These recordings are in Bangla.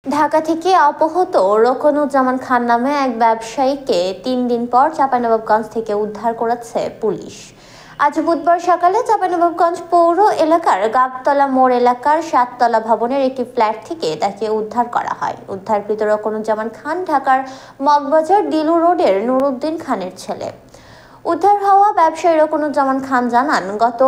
ঢাকা থেকে অপহৃত রোকনুজ্জামান খান নামে এক ব্যবসায়ীকে ৩ দিন পর চাঁপাইনবাবগঞ্জ থেকে উদ্ধার করেছে পুলিশ। আজ বুধবার সকালে চাঁপাইনবাবগঞ্জ পৌর এলাকার গাবতলা মোড় এলাকার ৭তলা ভবনের একটি ফ্ল্যাট থেকে তাকে উদ্ধার করা হয়। উদ্ধারকৃত রোকনুজ্জামান খান ঢাকার মগবাজার দিলু রোডের নুরুদ্দিন খানের ছেলে। উদ্ধার হওয়া ব্যবসায়ী রোকনুজ্জামান খান জানান, গত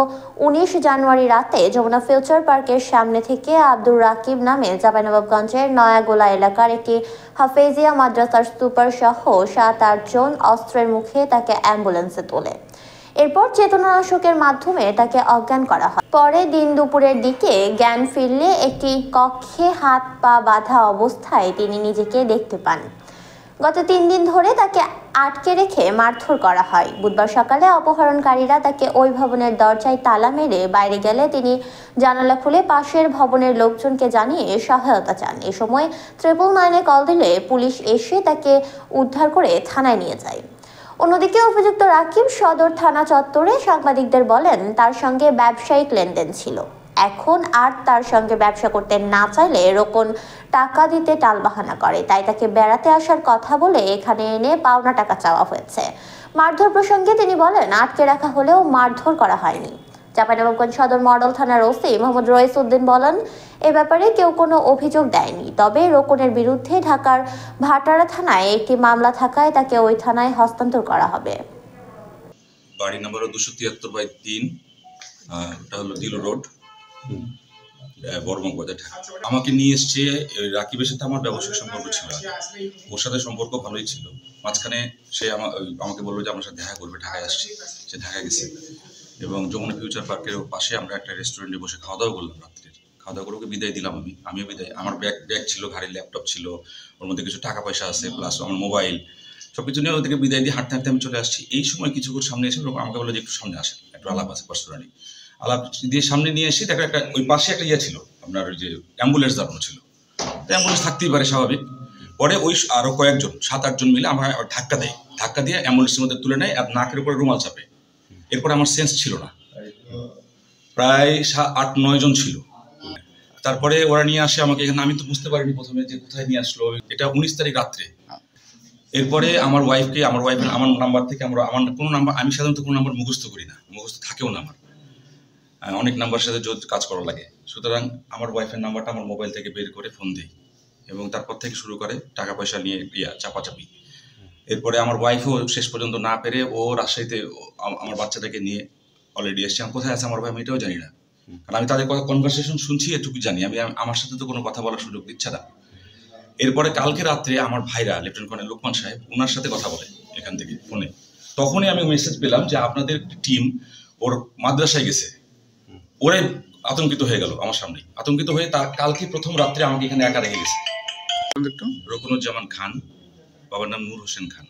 ১৯ জানুয়ারি রাতে যমুনা ফিউচার পার্কের সামনে থেকে আব্দুর রাকিব নামে চাঁপাইনবাবগঞ্জের নয়াগোলা এলাকার একটি হাফেজিয়া মাদ্রাসার সুপার সহ ৭-৮ জন অস্ত্রের মুখে তাকে অ্যাম্বুলেন্সে তোলে। এরপর চেতনানাশকের মাধ্যমে তাকে অজ্ঞান করা হয়। পরে দিন দুপুরের দিকে জ্ঞান ফিরলে একটি কক্ষে হাত পা বাঁধা অবস্থায় তিনি নিজেকে দেখতে পান। গত ৩ দিন ধরে তাকে আটকে রেখে মারধর করা হয়। বুধবার সকালে অপহরণকারীরা তাকে ওই ভবনের দরজায় তালা মেরে বাইরে গেলে তিনি জানালা খুলে পাশের ভবনের লোকজনকে জানিয়ে সহায়তা চান। এ সময় 999-এ কল দিলে পুলিশ এসে তাকে উদ্ধার করে থানায় নিয়ে যায়। অন্যদিকে অভিযুক্ত রাকিব সদর থানা চত্বরে সাংবাদিকদের বলেন, তার সঙ্গে ব্যবসায়িক লেনদেন ছিল। এখন আর তার সঙ্গে ব্যবসা করতে না চাইলে রোকন টাকা দিতে টালবাহানা করে, তাই তাকে বেড়াতে আসার কথা বলে এখানে এনে পাওনা টাকা চাওয়া হয়েছে। মারধর প্রসঙ্গে তিনি বলেন, আটকে রাখা হলেও মারধর করা হয়নি। চাঁপাইনবাবগঞ্জ সদর মডেল থানার ওসি মোহাম্মদ রইস উদ্দিন বলেন, এ ব্যাপারে কেউ কোনো অভিযোগ দেয়নি, তবে রোকনের বিরুদ্ধে ঢাকার ভাটারা থানায় একটি মামলা থাকায় তাকে ওই থানায় হস্তান্তর করা হবে। বাড়ি নম্বর 273/3, এটা হলো দিলু রোড, বড়মগবাজার, ঢাকা। আমাকে নিয়ে এসছে রাকিবের সাথে আমার ব্যবসায়িক সম্পর্ক ছিল, ওর সাথে সম্পর্ক ভালোই ছিল। মাঝখানে সে আমাকে বললো যে আমার সাথে দেখা করবে, ঢাকায় আসছে। সে ঢাকায় গেছে এবং যমুনা ফিউচার পার্কের পাশে আমরা একটা রেস্টুরেন্টে বসে খাওয়া দাওয়া করলাম। রাত্রের খাওয়া দাওয়া করে ওকে বিদায় দিলাম। আমিও বিদায়। আমার ব্যাগ ছিল, ঘাড়ির ল্যাপটপ ছিল, ওর মধ্যে কিছু টাকা পয়সা আছে, প্লাস আমার মোবাইল, সব কিছু নিয়ে ওদেরকে বিদায় দিয়ে হাঁটতে হাঁটতে আমি চলে আসছি। এই সময় কিছুক্ষণ সামনে এসে আমাকে বললো যে একটু সামনে আসেন, একটু আলাপ আছে পার্সোনালি। আলাপ দিয়ে সামনে নিয়ে এসে দেখা একটা ওই পাশে একটা ইয়ে ছিল, আপনার ওই যে অ্যাম্বুলেন্স দাঁড়ানো ছিল। অ্যাম্বুলেন্স থাকতেই পারে, স্বাভাবিক। পরে ওই আরও কয়েকজন 7-8 জন মিলে আমার ধাক্কা দেয়, ধাক্কা দিয়ে অ্যাম্বুলেন্সের মধ্যে তুলে নেয় আর নাকের উপরে রুমাল চাপে। এরপরে আমার সেন্স ছিল না, প্রায় 8-9 জন ছিল। তারপরে ওরা নিয়ে আসে আমাকে এখানে। আমি তো বুঝতে পারিনি প্রথমে যে কোথায় নিয়ে আসলো। এটা 19 তারিখ রাত্রে। এরপরে আমার ওয়াইফের আমার নাম্বার থেকে আমার কোনো নাম্বার, আমি সাধারণত কোনো নাম্বার মুখস্থ করি না, মুখস্থ থাকেও না আমার, অনেক নাম্বারের সাথে কাজ করা লাগে। সুতরাং আমার ওয়াইফের নাম্বারটা আমার মোবাইল থেকে বের করে ফোন দিই এবং তারপর থেকে শুরু করে টাকা পয়সা নিয়ে চাপাচাপি। এরপরে আমার ওয়াইফও শেষ পর্যন্ত না পেরে ও রাজশাহীতে আমার বাচ্চাটাকে নিয়ে অলরেডি এসছে। আমি কোথায় আছে আমার ভাই আমি এটাও জানি না, কারণ আমি তাদের কনভারসেশন শুনছি, এটুকু জানি। আমার সাথে তো কোনো কথা বলার সুযোগ দিচ্ছে না। এরপরে কালকে রাত্রে আমার ভাইরা, লেফটেন্যান্ট কর্নেল লোকমান সাহেব, ওনার সাথে কথা বলে এখান থেকে ফোনে। তখনই আমি মেসেজ পেলাম যে আপনাদের টিম ওর মাদ্রাসায় গেছে। ওরে আতঙ্কিত হয়ে গেল আমার সামনে, আতঙ্কিত হয়ে তার কালকে প্রথম রাত্রে আমাকে এখানে একা রেখে গেছে। রোকনুজ্জামান খান, বাবার নাম নূর হোসেন খান।